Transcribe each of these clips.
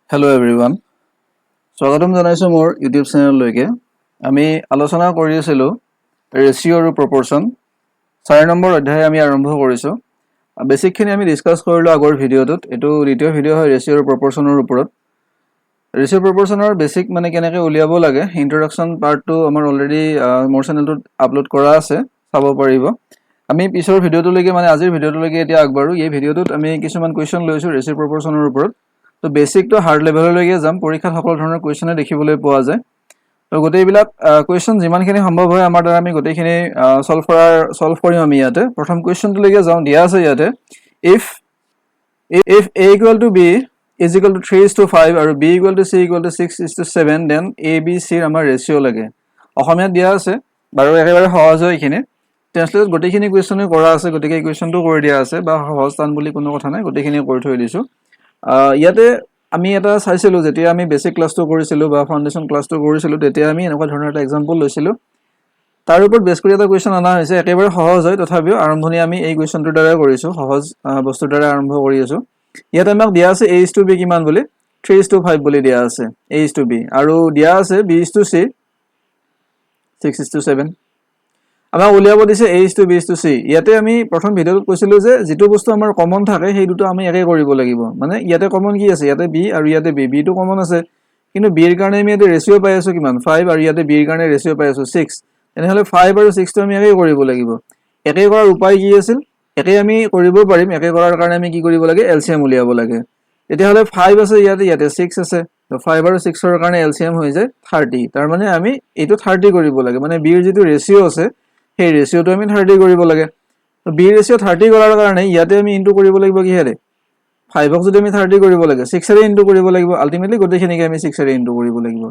Hello everyone. স্বাগতম জনাইছো মোৰ YouTube চেনেললৈকে। আমি আলোচনা কৰি আছিলো ৰেশিও আৰু প্ৰপৰচন। 4 নম্বৰ অধ্যায় আমি আৰম্ভ কৰিছো। বেসিকখিনি আমি ডিসকাস কৰিলো আগৰ ভিডিওটোত। এটো দ্বিতীয় ভিডিও হয় ৰেশিও আৰু প্ৰপৰচনৰ ওপৰত। ৰেশিও প্ৰপৰচনৰ বেসিক মানে কেনেকৈ উলিয়াব লাগে ইন্ট্ৰডাকশন পাৰ্টটো আমাৰ অলৰেডি মোৰ চেনেলটোত আপলোড কৰা আছে, চাব পাৰিব। আমি পিছৰ ভিডিওটোলৈকে মানে আজিৰ ভিডিওটোলৈকে এতিয়া আগবাঢ়ো। এই ভিডিওটোত আমি কিছুমান কোৱেশ্চন লৈছো ৰেশিও প্ৰপৰচনৰ ওপৰত। তো বেসিক তো হাৰ্ড লেভেললৈকে যাম। পৰীক্ষাত সকলো ধৰণৰ কোৱেশ্চনে দেখিবলৈ পোৱা যায়। তো গোটেইবিলাক কোৱেশ্চন যিমানখিনি সম্ভৱ হয় আমাৰ দ্বাৰা আমি গোটেইখিনি সলভ কৰিম আমি ইয়াতে। প্ৰথম কোৱেশ্চনটোলৈকে যাওঁ। দিয়া আছে ইয়াতে if a equal to b is equal to 3:5 আৰু b equal to c equal to 6:7 then a b c ৰ আমাৰ ৰেশিও লাগে। অসমীয়াত দিয়া আছে বাৰু, একেবাৰে সহজ হয় এইখিনি। ট্ৰান্সলেট গোটেইখিনি কোৱেশ্চনে কৰা আছে, গতিকে কোৱেশ্চনটো কৰি দিয়া আছে বা সহজ টান বুলি কোনো কথা নাই, গোটেইখিনি কৰি থৈ দিছো। ইয়াতে আমি এটা চাইছিলো যেতিয়া আমি বেসিক ক্লাসটো কৰিছিলো বা ফাউন্ডেশন ক্লাসটো কৰিছিলো, তেতিয়া আমি এনেকুৱা ধৰণৰ এটা এক্সাম্পল লৈছিলো। তাৰ ওপৰত বেস কৰি এটা কোৱেশ্চন আনা হৈছে, একেবাৰে সহজ হয়। তথাপিও আৰম্ভণি আমি এই কোৱেশ্চনটোৰ দ্বাৰা কৰিছো, সহজ বস্তুৰ দ্বাৰা আৰম্ভ কৰি আছো। ইয়াতে আমাক দিয়া আছে a:b কিমান বুলি 3:5 বুলি দিয়া আছে a:b, আৰু দিয়া আছে b:c 6:7। আমাক উলিয়াব দিছে a:b:c। ইয়াতে আমি প্ৰথম ভিডিওত কৈছিলো যে যেটো বস্তু আমাৰ কমন থাকে সেই দুটো আমি একে কৰিব লাগিব। মানে ইয়াতে কমন কি আছে, ইয়াতে b আৰু ইয়াতে b টো কমন আছে, কিন্তু b ৰ কাৰণে আমি ইয়াতে ৰেশিও পাই আছো কিমান 5 আৰু ইয়াতে b ৰ কাৰণে ৰেশিও পাই আছো 6। তেনেহলে 5 আৰু 6 টো আমি একে কৰিব লাগিব। একে কৰাৰ উপায় কি আছিল? একে আমি কৰিব পাৰিম। একে কৰাৰ কাৰণে আমি কি কৰিব লাগে, এলসিএম উলিয়াব লাগে। তেতিয়াহলে 5 আছে ইয়াতে 6 আছে, তো 5 আৰু 6 ৰ কাৰণে এলসিএম হৈ যায় 30। তাৰ মানে আমি এইটো 30 কৰিব লাগে। মানে b ৰ যেটো ৰেশিও আছে সেই ৰেশিওটো আমি 30 কৰিব লাগে। তো b ৰেশিও 30 কৰাৰ কাৰণে ইয়াতে আমি ইনটু কৰিব লাগিব কিহেৰে, 5 ক যদি আমি 30 কৰিব লাগে 6 ৰে ইনটু কৰিব লাগিব। আলটিমেটলি গোটেইখিনিকে আমি 6 ৰে ইনটু কৰিব লাগিব।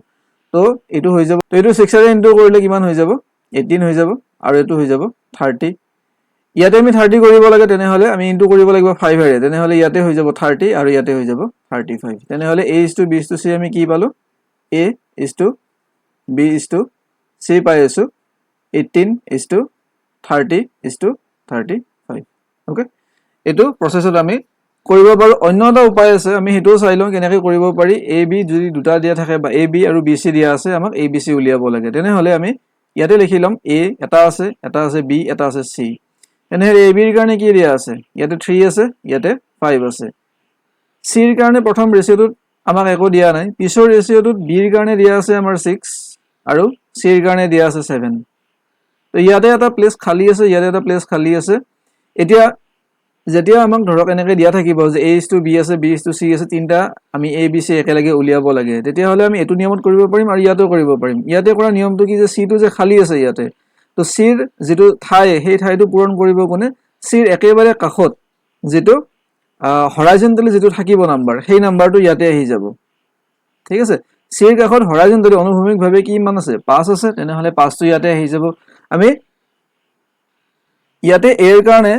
তো এইটো হৈ যাব, তো এইটো 6 ৰে ইনটু কৰিলে কিমান হৈ যাব, 18 হৈ যাব, আৰু এইটো হৈ যাব 30। ইয়াতে আমি 30 কৰিব লাগে, তেনেহলে আমি ইনটু কৰিব লাগিব 5 ৰে। তেনেহলে ইয়াতে হৈ যাব 30 আৰু ইয়াতে হৈ যাব 35। তেনেহলে a:b:c আমি কি পালো, a:b:c পাই আছো 18:30:35। ওকে, এইটো প্ৰসেসত আমি কৰিব পাৰো। অন্য এটা উপায় আছে, আমি হেতুও চাই লওঁ কেনেকৈ কৰিব পাৰি। a b যদি দুটা দিয়া থাকে বা a b আৰু b c দিয়া আছে, আমাক a b c উলিয়াব লাগে। তেনেহলে আমি ইয়াতে লিখি লম a এটা আছে b এটা আছে c। তেনেহলে a b ৰ কাৰণে কি দিয়া আছে, ইয়াতে 3 আছে, ইয়াতে 5 আছে। c ৰ কাৰণে প্ৰথম ৰেশিওটোত আমাক একো দিয়া নাই। পিছৰ ৰেশিওটোত b ৰ কাৰণে দিয়া আছে আমাৰ 6 আৰু c ৰ কাৰণে দিয়া আছে 7। তো ইয়াতে এটা প্লেস খালি আছে, ইয়াতে এটা প্লেস খালি আছে। এতিয়া যেতিয়া আমাক ধৰক এনেকৈ দিয়া থাকিব যে a:b আছে, b:c আছে, তিনটা আমি a b c একেলগে উলিয়াব লাগে, তেতিয়া হলে আমি এটো নিয়মত কৰিব পাৰিম আৰু ইয়াতেও কৰিব পাৰিম। ইয়াতে কৰা নিয়মটো কি যে c টো যে খালি আছে ইয়াতে, তো c ৰ যেটো ঠাই সেই ঠাইটো পূৰণ কৰিব কোনে, c ৰ একেবাৰে কাষত যেটো হৰাইজন্টালি যেটো থাকিব নাম্বাৰ, সেই নাম্বাৰটো ইয়াতে আহি যাব। ঠিক আছে, c ৰ কাষত হৰাইজন্টালি অনুভূমিকভাৱে কি মান আছে, 5 আছে। তেনেহলে 5 টো ইয়াতে আহি যাব। আমি ইয়াতে a ৰ কাৰণে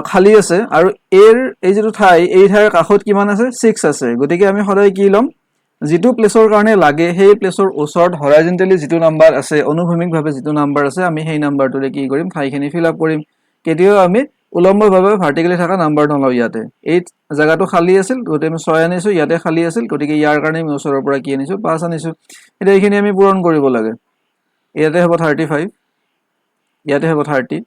খালি আছে, আৰু a ৰ এই যেটো ঠাই, এই ঠাইৰ কাষত কিমান আছে, 6 আছে। গতিকে আমি সদায় কি লম, যেটো প্লেসৰ কাৰণে লাগে সেই প্লেসৰ ওচৰত হৰাইজন্টালি যেটো নাম্বাৰ আছে, অনুভূমিকভাৱে যেটো নাম্বাৰ আছে, আমি সেই নাম্বাৰটোৰে কি কৰিম, ঠাইখিনি ফিল আপ কৰিম। কেতিয়াও আমি উলম্বভাৱে ভাৰ্টিকেলি থকা নাম্বাৰ নলওঁ। ইয়াতে এই জায়গাটো খালি আছিল, গতিকে আমি 6 আনিছো, ইয়াতে খালি আছিল, গতিকে ইয়াৰ কাৰণে আমি ওচৰৰ পৰা কি আনিছো, 5 আনিছো। এতিয়া এইখিনি আমি পূৰণ কৰিব লাগে। ইয়াতে হ'ব 35, ইয়াতে হ'ব 30,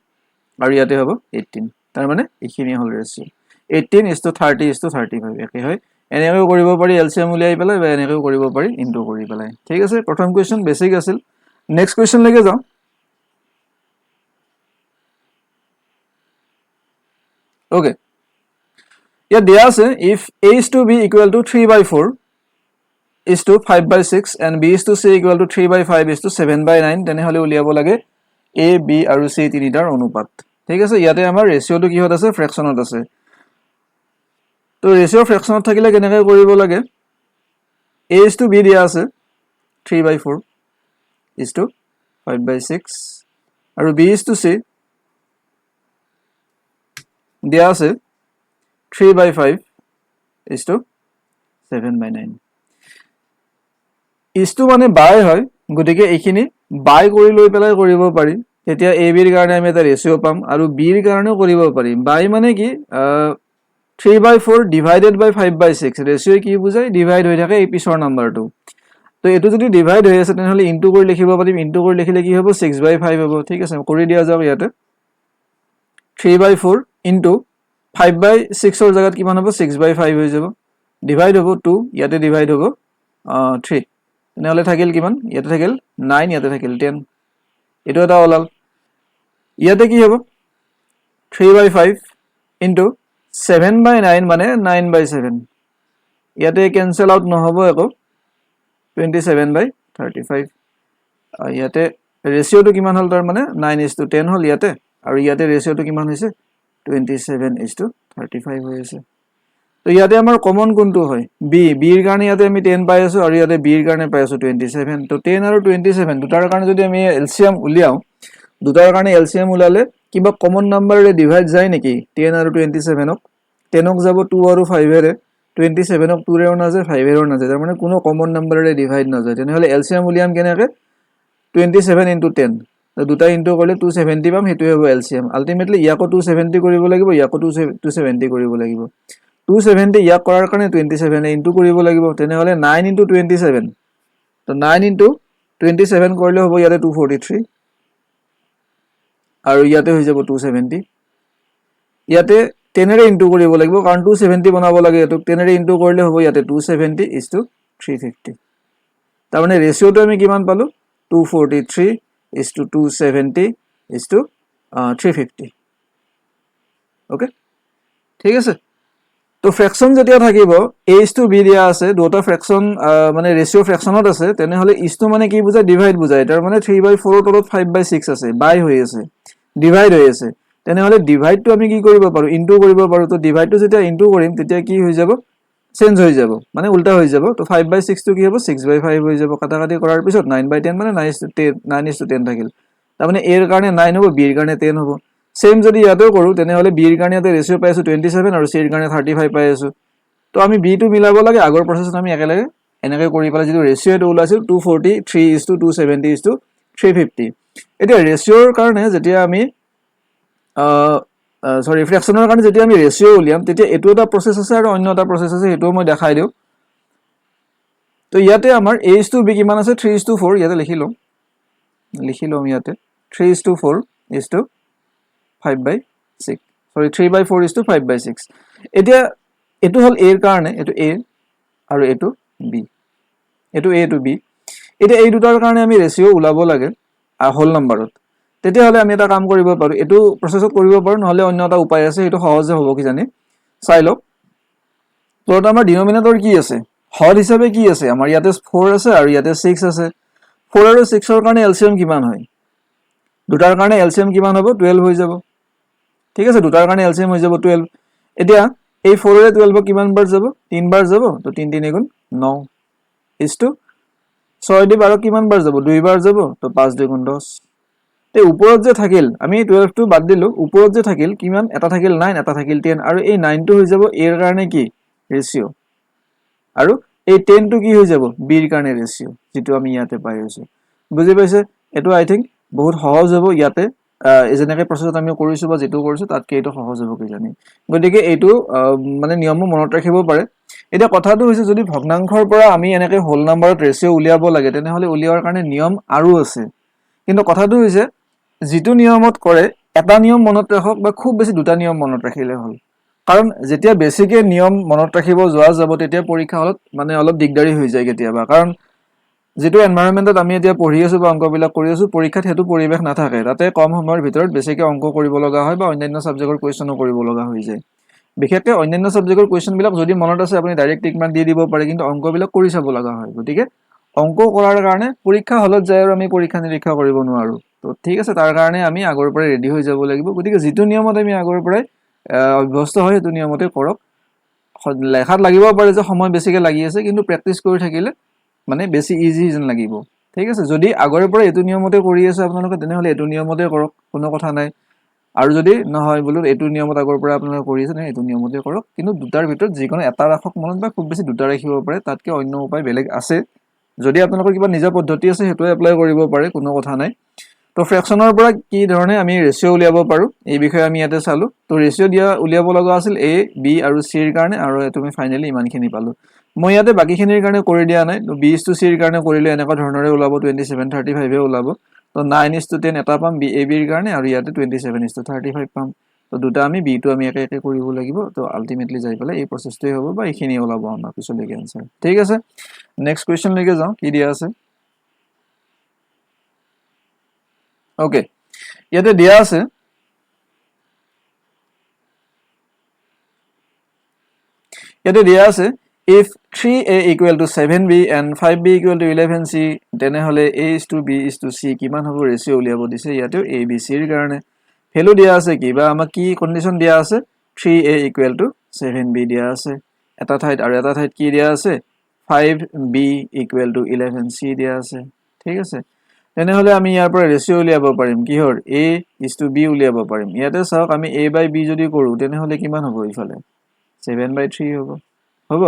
আৰু ইয়াতে হ'ব 18। তাৰ মানে এইখিনি হল ৰেশিও 18:30:35 একে হয়। এনেকৈ কৰিব পাৰি এলসিএম উলিয়াই পেলাই, বা এনেকৈ কৰিব পাৰি ইনটু কৰি পেলাই। ঠিক আছে, প্ৰথম কোৱেশ্চন বেসিক আছিল। নেক্সট কোৱেশ্চন লৈকে যাওঁ। ওকে, ইয়াত দিয়া আছে if a:b equal to 3/4 is to 5/6 and b:c equal to 3/5 is to 7/9, তেনেহলে উলিয়াব লাগে a b আৰু c তিনিটাৰ অনুপাত। ঠিক আছে, ইয়াতে আমাৰ ৰেশিওটো কিহত আছে, ফ্ৰেকশনত আছে। তো ৰেশিও ফ্ৰেকশনত থাকিলে কেনেকৈ কৰিব লাগে, a:b দিয়া আছে 3/4 is to 5/6 আৰু b:c দিয়া আছে 3/5 is to 7/9। ইছটো মানে বাই হয়, গতিকে এইখিনি বাই কৰি লৈ পেলাই কৰিব পাৰি। তেতিয়া a b ৰ কাৰণে আমি এটা ৰেশিও পাম, আৰু b ৰ কাৰণেও কৰিব পাৰিম। বাই মানে কি, 3/4 ডিভাইডেড বাই 5/6 ৰেচিঅ' কি বুজায় ডিভাইড হৈ থাকে এই পিছৰ নাম্বাৰটো তো এটো যদি ডিভাইড হৈ আছে তেনেহলে ইনটু কৰি লিখিব পাৰিম ইনটু কৰি লিখিলে কি হ'ব 6/5 হ'ব ঠিক আছে কৰি দিয়া যাওক ইয়াতে 3/4 ইনটু 5/6 ৰ জায়গাত কিমান হ'ব 6/5 হৈ যাব ডিভাইড হ'ব 2 ইয়াতে ডিভাইড হ'ব 3 তেনেহলে থাকিল কিমান ইয়াতে থাকিল 9 ইয়াতে থাকিল 10 এটো এটা ওলাল ইয়াতে কি হ'ব 3/5 ইনটু 7/9 মানে 9/7 ইয়াতে ক্যান্সেল আউট নহব একো 27/35 ইয়াতে ৰেচিঅ'টো কিমান হল তাৰ মানে 9:10 হল ইয়াতে আৰু ইয়াতে ৰেচিঅ'টো কিমান হৈছে 27:35 হৈ আছে তো ইয়াতে আমাৰ কমন কোনটো হয় বি বিৰ কাৰণে ইয়াতে আমি 10 পাই আছো আৰু ইয়াতে বিৰ কাৰণে পাই আছো 27 তো 10 আৰু 27 দুটাৰ কাৰণে যদি আমি এলসিএম উলিয়াও দুটাৰ কাৰণে এলসিএম উলালে কিবা কমন নাম্বাৰৰে ডিভাইড যায় নেকি 10 আৰু 27 ক 10 ক যাব 2 আৰু 5 এৰে 27 ক 2 ৰেও না যায় 5 এৰো না যায় তাৰ মানে কোনো কমন নাম্বাৰৰে ডিভাইড না যায় তেনেহলে এলসিএম উলিয়াম কেনেকে 27 into 10 তো দুটা ইনটু কৰিলে 270 পাম হেতুৱে হ'ব এলসিএম আলটিমেটলি ইয়াকো 270 কৰিব লাগিব ইয়াকো 270 কৰিব লাগিব 270 ইয়াক কৰাৰ কাৰণে 27 এ ইনটু কৰিব লাগিব তেনেহলে 9 into 27 তো 9 into 27 কৰিলে হ'ব ইয়াতে 243 আৰু ইয়াতে হৈ যাব 270 ইয়াতে 10 এৰে ইনটু কৰিব লাগিব কাৰণ 270 বনাব লাগে এটো 10 এৰে ইনটু কৰিলে হ'ব ইয়াতে 270 350 তাৰ মানে ৰেচিঅ'টো আমি কিমান পালো 243:270:350 ওকে ঠিক আছে তো ফ্ৰেকশন যেতিয়া থাকিব a/b দিয়া আছে দুটা ফ্ৰেকশন মানে ৰেচিঅ' ফ্ৰেকশনত আছে তেনেহলে ইছটো মানে কি বুজায় ডিভাইড বুজায় তাৰ মানে 3/4 ৰ তলত 5/6 আছে বাই হৈ আছে ডিভাইড হৈ আছে তেনেহলে ডিভাইডটো আমি কি কৰিব পাৰো ইনটু কৰিব পাৰো তো ডিভাইডটো যেতিয়া ইনটু কৰিম তেতিয়া কি হৈ যাব চেঞ্জ হৈ যাব মানে উল্টা হৈ যাব তো 5/6 টো কি হ'ব 6/5 হৈ যাব কাটাকাটি কৰাৰ পিছত 9/10 মানে 9:10 থাকিল তাৰ মানে a ৰ কাৰণে 9 হ'ব b ৰ কাৰণে 10 হ'ব সেম যদি ইয়াতেও কৰো তেনেহলে b ৰ কাৰণে ইয়াতে ৰেচিঅ' পাইছো 27 আৰু c ৰ কাৰণে 35 পাই আছো তো আমি b টো মিলাব লাগে আগৰ প্ৰসেছত আমি একেলগে এনেকৈ কৰি পেলাই যদি ৰেচিঅ'টো ওলাইছিল 243:270:350 এতিয়া ৰেচিঅ'ৰ কাৰণে যেতিয়া আমি সৰি ফ্ৰেকশনৰ কাৰণে যেতিয়া আমি ৰেচিঅ' উলিয়াম তেতিয়া এটো এটা প্ৰসেছ আছে আৰু অন্য এটা প্ৰসেছ আছে হেটো মই দেখাই দিও তো ইয়াতে আমাৰ a/b কিমান আছে 3:4 ইয়াতে লিখি লম ইয়াতে 3:4:5/6 সৰি 3/4:5/6 এতিয়া এটো হল a ৰ কাৰণে এটো a আৰু এটো b এটো a to b এতিয়া এই দুটাৰ কাৰণে আমি ৰেচিঅ' উলাব লাগে হোল নাম্বাৰত তেতিয়া হলে আমি এটা কাম কৰিব পাৰো এটো প্ৰসেছত কৰিব পাৰো নহলে অন্য এটা উপায় আছে এটো সহজে হ'ব কি জানি চাই লওক তো আমাৰ ডিনোমিনেটৰ কি আছে হল হিচাপে কি আছে আমাৰ ইয়াতে 4 আছে আৰু ইয়াতে 6 আছে 4 আৰু 6 ৰ কাৰণে এলসিএম কিমান হয় দুটাৰ কাৰণে এলসিএম কিমান হ'ব 12 হৈ যাব ঠিক আছে দুটাৰ কাৰণে এলসিএম হৈ যাব 12 এতিয়া এই 4 ৰে 12 কিমান বাৰ যাব 3 বাৰ যাব তো 3 3 গুণ 9 ইছটো 6 দি 12 কিমান বাৰ যাব 2 বাৰ যাব তো 5 2 গুণ 10 তে ওপৰত যে থাকিল আমি 12 টো বাদ দিলো ওপৰত যে থাকিল কিমান এটা থাকিল 9 এটা থাকিল 10 আৰু এই 9 টো হৈ যাব a ৰ কাৰণে কি ৰেচিঅ' আৰু এই 10 টো কি হৈ যাব b ৰ কাৰণে ৰেচিঅ' যেটো আমি ইয়াতে পাই আছো বুজি পাইছে এটো আই থিংক বহুত সহজ হ'ব ইয়াতে যেনেকৈ প্ৰসেছত আমি কৰিছো বা যেটো কৰিছো তাতকে এটো সহজ হ'ব কি জানি গতিকে এটো মানে নিয়ম মনত ৰাখিব পাৰে এতিয়া কথাটো হৈছে যদি ভগ্নাংশৰ পৰা আমি এনেকৈ হোল নাম্বাৰত ৰেচিঅ' উলিয়াব লাগে তেনেহলে উলিয়াৰ কাৰণে নিয়ম আৰু আছে কিন্তু কথাটো হৈছে যেটো নিয়মত কৰে এটা নিয়ম মনত ৰাখক বা খুব বেছি দুটা নিয়ম মনত ৰাখিলে হ'ল কাৰণ যেতিয়া বেছিকে নিয়ম মনত ৰাখিব যোৱা যাব তেতিয়া পৰীক্ষা হলত মানে অলপ দিগদাৰি হৈ যায় কেতিয়াবা কাৰণ যেটো এনভায়ৰনমেন্টত আমি এতিয়া পঢ়ি আছো বা অংকবিলাক কৰি আছো পৰীক্ষাত হেতু পৰিবেশ নাথাকে তাতে কম সময়ৰ ভিতৰত বেছিকে অংক কৰিব লগা হয় বা অন্যান্য সাবজেক্টৰ কোৱেশ্চনো কৰিব লগা হৈ যায় বিশেষকৈ অন্যান্য সাবজেক্টৰ কোৱেশ্চনবিলাক যদি মনত আছে আপুনি ডাইৰেক্ট টিক মাৰ্ক দি দিব পাৰে কিন্তু অংকবিলাক কৰি চাব লগা হয় গতিকে অংক কৰাৰ কাৰণে পৰীক্ষা হলত যায় আৰু আমি পৰীক্ষা নিৰীক্ষা কৰিব নোৱাৰো তো ঠিক আছে তাৰ কাৰণে আমি আগৰ পৰা ৰেডি হৈ যাব লাগিব গতিকে যেটো নিয়মত আমি আগৰ পৰা অভ্যস্ত হয় হেতু নিয়মতে কৰক লেখাত লাগিব পাৰে যে সময় বেছিকে লাগি আছে কিন্তু প্ৰেক্টিস কৰি থাকিলে মানে বেছি ইজি যেন লাগিব ঠিক আছে যদি আগৰ পৰা এটো নিয়মতে কৰি আছে আপোনালোকে তেনেহলে এটো নিয়মতে কৰক কোনো কথা নাই আৰু যদি নহয় বলু এটো নিয়মত আগৰ পৰা আপোনালোকে কৰি আছে এটো নিয়মতে কৰক কিন্তু দুটাৰ ভিতৰত যিকোনো এটা ৰাখক মনত বা খুব বেছি দুটা ৰাখিব পাৰে তাতকে অন্য উপায় বেলেগ আছে যদি আপোনালোকৰ কিবা নিজা পদ্ধতি আছে হেতু এপ্লাই কৰিব পাৰে কোনো কথা নাই তো ফ্ৰেকশনৰ পৰা কি ধৰণে আমি ৰেচিও উলিয়াব পাৰো এই বিষয়ে আমি ইয়াতে চালো তো ৰেচিও দিয়া উলিয়াব লগা আছিল a b আৰু c ৰ কাৰণে আৰু তুমি ফাইনালি ইমানখিনি পালো মই ইয়াতে বাকিখিনিৰ কাৰণে কৰি দিয়া নাই তো b to c ৰ কাৰণে কৰিলে এনেকুৱা ধৰণৰে ওলাব 2735 এ ওলাব তো 9:10 এটা পাম a b ৰ কাৰণে আৰু ইয়াতে 27:35 পাম তো দুটা আমি b টো আমি একে একে কৰিব লাগিব তো আলটিমেটলি যাই পেলাই এই প্ৰসেছটোই হ'ব বা এইখিনি ওলাব আমাৰ পিছলৈকে আনসাৰ ঠিক আছে নেক্সট কোৱেশ্চন লৈকে যাও কি দিয়া আছে ওকে ইয়াতে দিয়া আছে if 3a equal to 7b and 5b equal to 11c তেনেহলে a is to b is to c কিমান হ'ব ৰেচিও উলিয়াব দিছে ইয়াতে a b c ৰ কাৰণে ভ্যালু দিয়া আছে কি বা আমাক কি কন্ডিশন দিয়া আছে 3a equal to 7b দিয়া আছে এটা ঠাইত আৰু এটা ঠাইত কি দিয়া আছে 5b equal to 11c দিয়া আছে ঠিক আছে তেনেহলে আমি ইয়াৰ পৰা ৰেচিও উলিয়াব পাৰিম কি Har a is to b উলিয়াব পাৰিম ইয়াতে চাওক আমি a by b যদি কৰো তেনেহলে কিমান হ'ব ইফালে 7/3 হ'ব হ'ব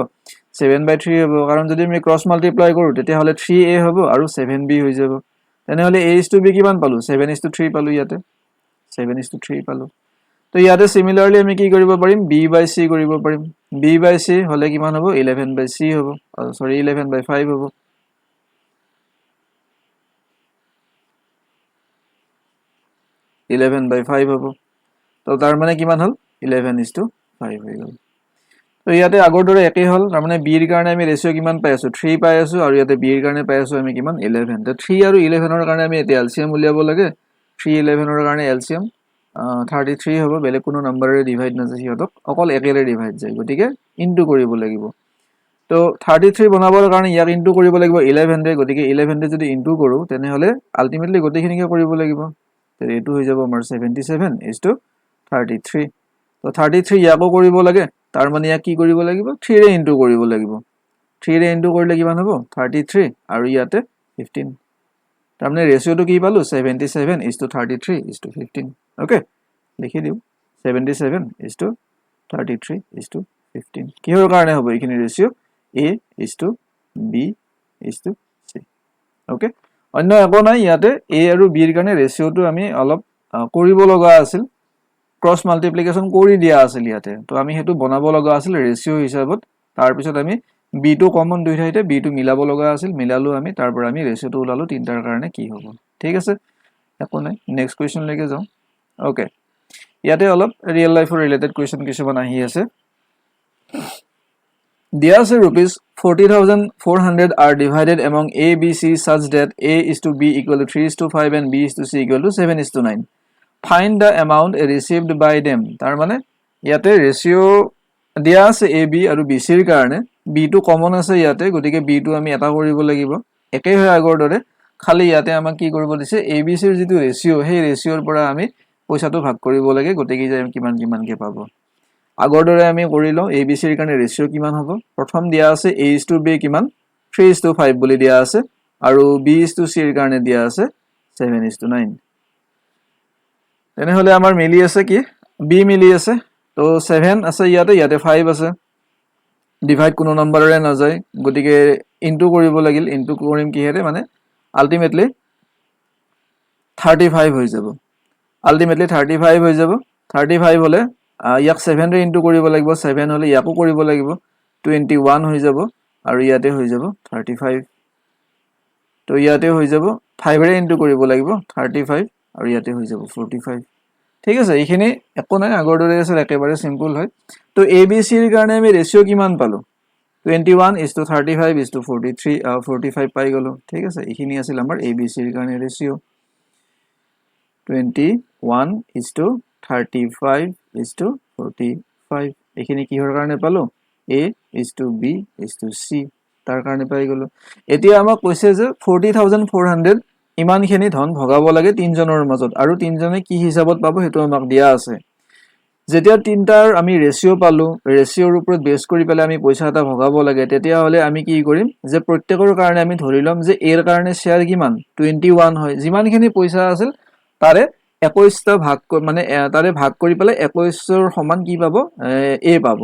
7/3 হ'ব কাৰণ যদি আমি ক্ৰস মাল্টিপ্লাই কৰো তেতিয়াহলে 3a হ'ব আৰু 7b হৈ যাব তেনেহলে a is to b কিমান পালো 7:3 পালো ইয়াতে 7:3 পালো তো ইয়াতে সিমিলাৰলি আমি কি কৰিব পাৰিম b by c কৰিব পাৰিম b by c হলে কিমান হ'ব 11/c হ'ব সৰি 11/5 হ'ব 11/5 হ'ব তো তাৰ মানে কিমান হল 11:5 হৈ গল তো ইয়াতে আগৰ দৰে একেই হল তাৰ মানে b ৰ কাৰণে আমি ৰেচিও কিমান পাই আছো 3 পাই আছো আৰু ইয়াতে b ৰ কাৰণে পাই আছো আমি কিমান 11 তো 3 আৰু 11 ৰ কাৰণে আমি এতিয়া এলসিএম উলিয়াব লাগে 3 11 ৰ কাৰণে এলসিএম 33 হ'ব বেলেগ কোনো নম্বৰেৰে ডিভাইড নাযায় হিয়তক অকল একেৰে ডিভাইড যায় গতিকে ইনটু কৰিব লাগিব তো 33 বনাবৰ কাৰণে ইয়াক ইনটু কৰিব লাগিব 11 ৰে গতিকে 11 ৰে যদি ইনটু কৰো তেনেহলে আলটিমেটলি গতিখিনিকে কৰিব লাগিব তো এটো হৈ যাব আমাৰ 77:33 তো 33 ইয়াকো কৰিব লাগে তাৰ মানে ইয়াক কি কৰিব লাগিব 3 ৰে ইনটু কৰিব লাগিব 3 ৰে ইনটু কৰিলে কিমান হ'ব 33 আৰু ইয়াতে 15 তাৰ মানে ৰেচিওটো কি পালো 77:33:15 ওকে লিখি দিও 77:33:15 কিহৰ কাৰণে হ'ব এইখিনি ratio a b c okay অন্য একো নাই ইয়াতে a আৰু b ৰ কাৰণে ৰেচিওটো আমি অলপ কৰিব লগা আছিল ক্ৰস মাল্টিপ্লিকেশন কৰি দিয়া আছিল ইয়াতে তো আমি হেতু বনাব লগা আছিল ৰেচিও হিচাপত তাৰ পিছত আমি b টো কমন দুই ঠাইতে b টো মিলাব লগা আছিল মিলালো আমি তাৰ পৰা আমি ৰেচিওটো উলালো তিনটাৰ কাৰণে কি হ'ব ঠিক আছে একো নাই নেক্সট কোৱেশ্চন লৈকে যাও ওকে ইয়াতে অলপ ৰিয়েল লাইফৰ ৰিলেটেড কোৱেশ্চন কিছুমান আহি আছে দিয়া আছে rupees 40,400 are divided among a b c such that a is to b equal to 3:5 and b is to c equal to 7:9 find the amount received by them তাৰ মানে ইয়াতে ratio দিয়া আছে a b আৰু b c ৰ কাৰণে b টো common আছে ইয়াতে গতিকে b টো আমি এটা কৰিব লাগিব একেই হয় আগৰ দৰে খালি ইয়াতে আমাক কি কৰিব দিছে a b c ৰ যেটো ৰেচিও সেই ৰেচিওৰ পৰা আমি পইচাটো ভাগ কৰিব লাগে গতিকে যে কিমান কিমান কে পাব আগৰ দৰে আমি কৰিলো a b c ৰ কাৰণে ৰেচিও কিমান হ'ব প্ৰথম দিয়া আছে a is to b কিমান 3:5 বুলি দিয়া আছে আৰু b is to c ৰ কাৰণে দিয়া আছে 7:9 তেনেহলে আমাৰ মিলি আছে কি b মিলি আছে তো 7 আছে ইয়াতে 5 আছে ডিভাইড কোনো নম্বৰেৰে না যায় গতিকে ইনটু কৰিব লাগিল ইনটু কৰিম কিহেৰে মানে আলটিমেটলি 35 হৈ যাব আলটিমেটলি 35 হৈ যাব 35 হলে ইয়াক 7 ৰে ইনটু কৰিব লাগিব 7 হলে ইয়াকো কৰিব লাগিব 21 হৈ যাব আৰু ইয়াতে হৈ যাব 35 তো ইয়াতে হৈ যাব 5 ৰে ইনটু কৰিব লাগিব 35 আৰু ইয়াতে হৈ যাব 45 ঠিক আছে এইখিনি একো নাই আগৰ দৰে আছে একেবাৰে সিম্পল হয় তো a b c ৰ কাৰণে আমি ৰেচিও কিমান পালো 21:35:43 45 পাই গলো ঠিক আছে এইখিনি আছিল আমাৰ a b c ৰ কাৰণে ৰেচিও 21:35:45 এইখিনি কিহৰ কাৰণে পালো a is to b is to c তাৰ কাৰণে পাই গলো এতিয়া আমাক কৈছে যে 40,400 ইমানখিনি ধন ভগাব লাগে তিনজনৰ মাজত আৰু তিনজনে কি হিচাপত পাব হেতু আমাক দিয়া আছে যেতিয়া তিনটাৰ আমি ৰেচিও পালো ৰেচিওৰ ওপৰত বেস কৰি পেলাই আমি পইচা এটা ভগাব লাগে তেতিয়া হলে আমি কি কৰিম যে প্ৰত্যেকৰ কাৰণে আমি ধৰি লম যে এৰ কাৰণে শেয়াৰ কিমান 21 হয় যিমানখিনি পইচা আছিল তাৰে 21টা ভাগ মানে তাৰে ভাগ কৰি পেলাই 21ৰ সমান কি পাব a পাব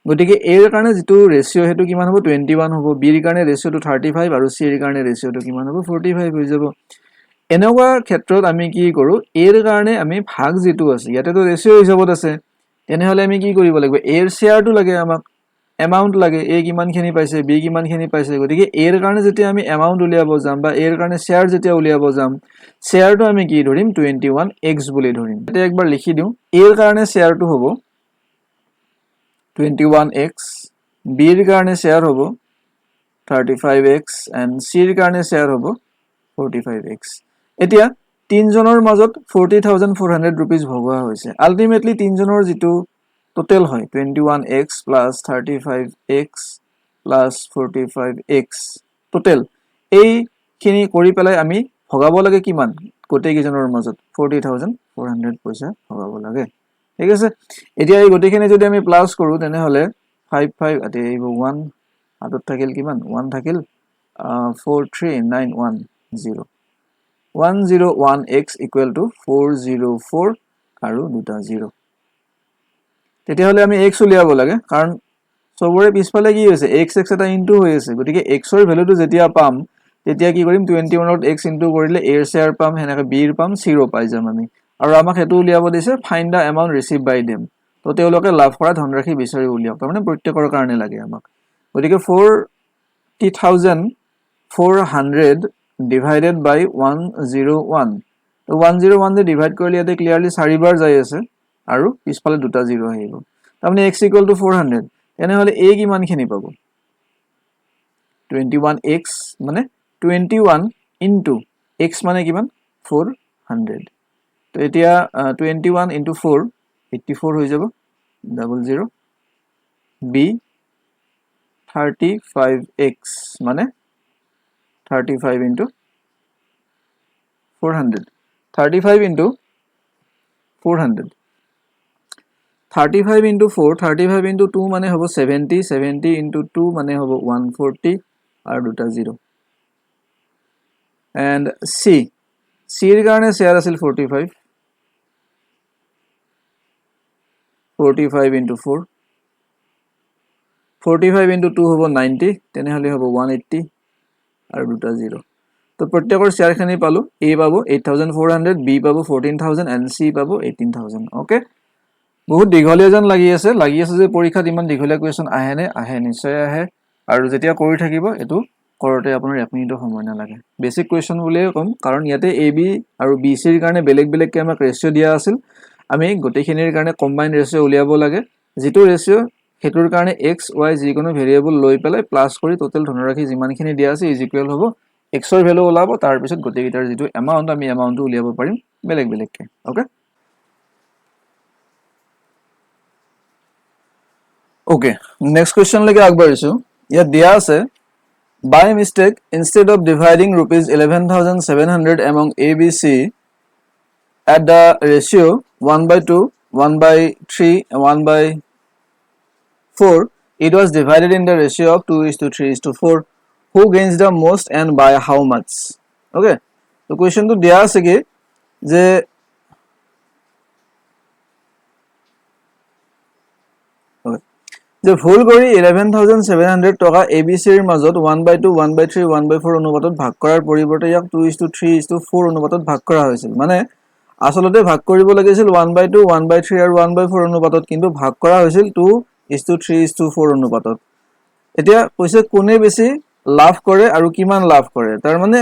গতিকে a ৰ কাৰণে যেটো ৰেচিও হেতু কিমান হ'ব 21 হ'ব b ৰ কাৰণে ৰেচিওটো 35 আৰু c ৰ কাৰণে ৰেচিওটো কিমান হ'ব 45 হৈ যাব এনেকুৱা ক্ষেত্ৰত আমি কি কৰো এৰ কাৰণে আমি ভাগ যেটো আছে ইয়াতেতো ৰেশিও হিচাপত আছে তেনেহলে আমি কি কৰিব লাগিব এৰ শেয়াৰটো লাগে আমাক এমাউন্ট লাগে এ কিমানখিনি পাইছে বি কিমানখিনি পাইছে গতিকে এৰ কাৰণে যেতিয়া আমি এমাউন্ট উলিয়াব যাম বা এৰ কাৰণে শেয়াৰ যেতিয়া উলিয়াব যাম শেয়াৰটো আমি কি ধৰিম 21x বুলি ধৰিম এটা একবাৰ লিখি দিও এৰ কাৰণে শেয়াৰটো হ'ব 21x b ৰ কাৰণে শেয়াৰ হ'ব 35x and c ৰ কাৰণে শেয়াৰ হ'ব 45x এতিয়া তিনজনৰ মাজত 40400 rupees ভগোৱা হৈছে আলটিমেটলি তিনজনৰ যেটো total হয় 21x plus 35x plus 45x total এই খিনি কৰি পেলাই আমি ভগাব লাগে কিমান গোটেই কিজনৰ মাজত 40400 পইচা ভগাব লাগে ঠিক আছে এতিয়া এই গোটেইখিনি যদি আমি প্লাস কৰো তেনে হলে 55 আতে এই 1 আতত থাকিল কিমান 1 থাকিল 43910 101x equal to 404 আৰু দুটা 0 তেতিয়া হলে আমি x উলিয়াব লাগে কাৰণ সবৰে পিছফালে কি হৈছে x এটা ইনটু হৈ আছে গতিকে x ৰ ভ্যালুটো যেতিয়া পাম তেতিয়া কি কৰিম 21 ত x ইনটু কৰিলে a ৰ শেয়াৰ পাম হেনেকে b ৰ পাম 0 পাই যাম আমি আৰু আমাক হেতু উলিয়াব দিছে find the amount received by them তো তেওঁলোকে লাভ কৰা ধনৰাশি বিচাৰি উলিয়াওক তাৰমানে প্ৰত্যেকৰ কাৰণে লাগে আমাক গতিকে 40400 divided by 101 তো 101 ৰে ডিভাইড কৰিলে ইয়াতে ক্লিয়াৰলি 4 বাৰ যাই আছে আৰু পিছফালে দুটা 0 আহিব তাৰমানে x equal to 400 এনে হলে a কিমানখিনি পাব 21x মানে 21 into x মানে কিমান 400 তো এতিয়া 21 into 4 84 হৈ যাব 00 b 35x মানে 35 into 400 35 into 400 35 into 4 35 into 2 মানে হবো 70 70 into 2 মানে হবো 140 আৰু দুটা 0 and c ৰ কাৰণে শেয়াৰ আছিল 45 45 into 4 45 into 2 হবো 90 তেনে হলে হবো 180 আৰু দুটা 0 তো প্ৰত্যেকৰ শেয়াৰখিনি পালো a পাবো 8400 b পাবো 14000 and c পাবো 18000 ওকে বহুত দীঘলীয়া যেন লাগি আছে যে পৰীক্ষাত ইমান দীঘলীয়া কোৱেশ্চন আহে নিশ্চয় আহে আৰু যেতিয়া কৰি থাকিব এটো কৰতে আপোনাৰ 1 মিনিটৰ সময় নালাগে বেসিক কোৱেশ্চন বুলিয়ে কম কাৰণ ইয়াতে a b আৰু b c ৰ কাৰণে বেলেগ বেলেগ কে আমাক ৰেশিও দিয়া আছিল আমি গোটেইখিনিৰ কাৰণে কম্বাইন্ড ৰেশিও উলিয়াব লাগে যেটো ৰেশিও হেতুৰ কাৰণে x y যিকোনো ভেৰিয়েবল লৈ পেলাই প্লাস কৰি টোটাল ধনৰাশি যিমানখিনি দিয়া আছে ইজ ইকুৱেল হ'ব x ৰ ভ্যালু ওলাব তাৰ পিছত গোটেইকেইটাৰ যেটো এমাউন্ট আমি এমাউন্টটো উলিয়াব পাৰিম বেলেগ বেলেগকে okay Okay, next question leke agbaraisu. Here diya ase by mistake instead of dividing rupees 11,700 among A, B, C at the ratio 1/2, 1/3, 1/4, it was divided in the ratio of 2:3:4. Who gains the most and by how much? Okay, so question to diya ase ki je যে ভুল কৰি 11700 টকা ABC ৰ মাজত 1/2 1/3 1/4 অনুপাতত ভাগ কৰাৰ পৰিৱৰ্তে ইয়াক 2:3:4 অনুপাতত ভাগ কৰা হৈছিল মানে আসলতে ভাগ কৰিব লাগিছিল 1/2 1/3 আৰু 1/4 অনুপাতত কিন্তু ভাগ কৰা হৈছিল 2:3:4 অনুপাতত এতিয়া কৈছে কোনে বেছি লাভ কৰে আৰু কিমান লাভ কৰে তাৰ মানে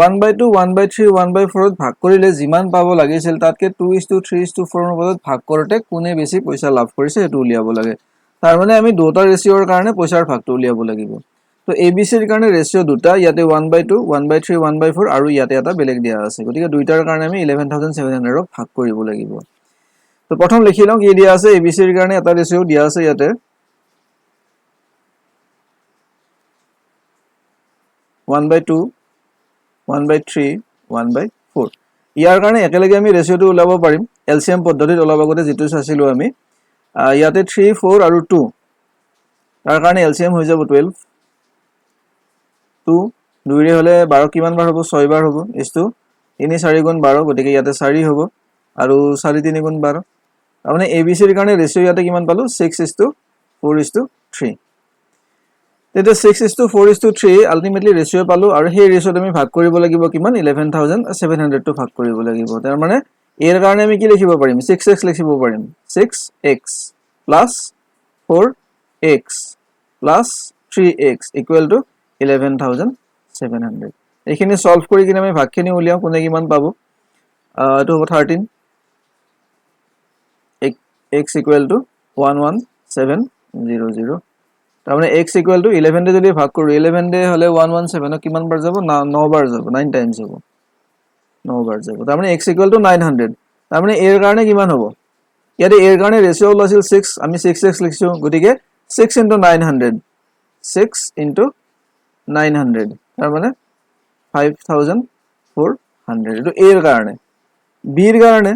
1/2 1/3 1/4 ত ভাগ কৰিলে যিমান পাব লাগিছিল তাতকে 2:3:4 অনুপাতত ভাগ কৰোতে কোনে বেছি পইচা লাভ কৰিছে এটো উলিয়াব লাগে তাৰ মানে আমি দুটা ৰেশিওৰ কাৰণে পইচাৰ ভাগটো উলিয়াব লাগিব তো ABC ৰ কাৰণে ৰেশিও দুটা ইয়াতে 1/2 1/3 1/4 আৰু ইয়াতে এটা বেলেগ দিয়া আছে গতিকে দুইটাৰ কাৰণে আমি 11700 ক ভাগ কৰিব লাগিব তো প্ৰথম লিখি লওঁ কি দিয়া আছে ABC ৰ কাৰণে এটা ৰেশিও দিয়া আছে ইয়াতে 1/2 1/3 1/4 ইয়াৰ কাৰণে একেলগে আমি ৰেশিওটো উলাব পাৰিম এলসিএম পদ্ধতিত অলপ আগতে যেটো চাইছিলো আমি ইয়াতে 3 4 আৰু 2 তাৰ কাৰণে এলসিএম হৈ যাব 12 2 দুইৰে হলে 12 কিমান বাৰ হ'ব 6 বাৰ হ'ব ইছটো 3 4 গুণ 12 গতিকে ইয়াতে 4 হ'ব আৰু 4 3 গুণ 12 তাৰমানে ABC ৰ কাৰণে ৰেশিও ইয়াতে কিমান পালো 6:4:3 তেতিয়া 6:4:3 আলটিমেটলি ৰেচিঅ পালো আৰু সেই ৰেচিঅত আমি ভাগ কৰিব লাগিব কিমান 11700 টো ভাগ কৰিব লাগিব তাৰ মানে এৰ কাৰণে আমি কি লিখিব পাৰিম 6x লিখিব পাৰিম 6x plus 4x plus 3x equal to 11700 এইখিনি সলভ কৰি কিনে আমি ভাগখিনি উলিয়াও কোনে কিমান পাবো এটো হ'ব 13 x equal to 11700 তাৰ মানে x equal to 11 দে যদি ভাগ কৰো 11 দে হলে 117 কিমান বাৰ যাব 9 বাৰ যাব 9 টাইমছ হ'ব 9 বাৰ যাব তাৰ মানে x equal to 900 তাৰ মানে এৰ কাৰণে কিমান হ'ব ইয়াতে এৰ কাৰণে ৰেচিঅ ওলাছিল 6 আমি 6x লিখিছো গটিকে 6 into 900 6 into 900 তাৰ মানে 5400 এটো এৰ কাৰণে b এৰ কাৰণে